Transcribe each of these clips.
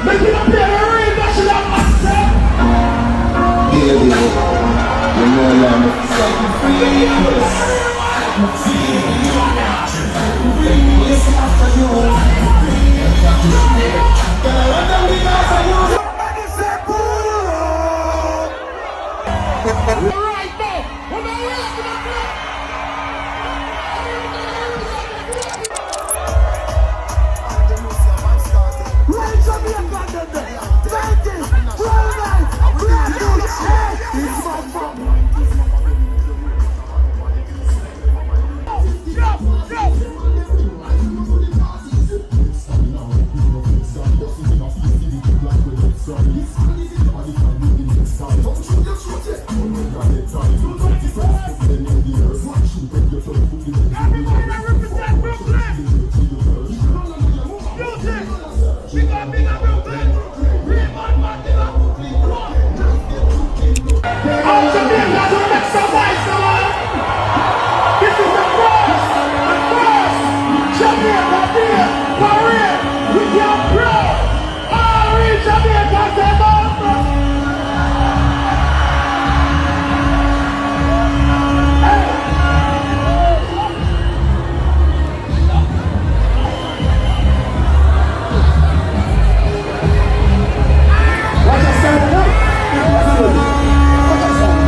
Make it appear a real national anthem. Yeah, you know I'm set you free. Listen after you. Right now, when I react to the club. Right Jamaican them there. Take it. Real nice. Real good. Hey, it's my fault. Jamaica Day Parade with your proud all Jamaica Day. Watch us stand up. Watch us stand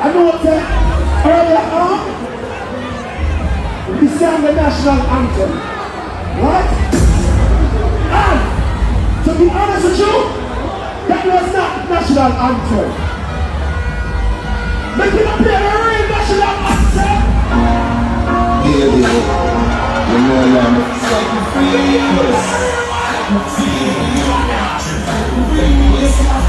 I know that earlier on, we sang the national anthem, right? And to be honest with you, that was not the national anthem. Make it appear a real national anthem. Yeah, you know I'm set you free. Listen after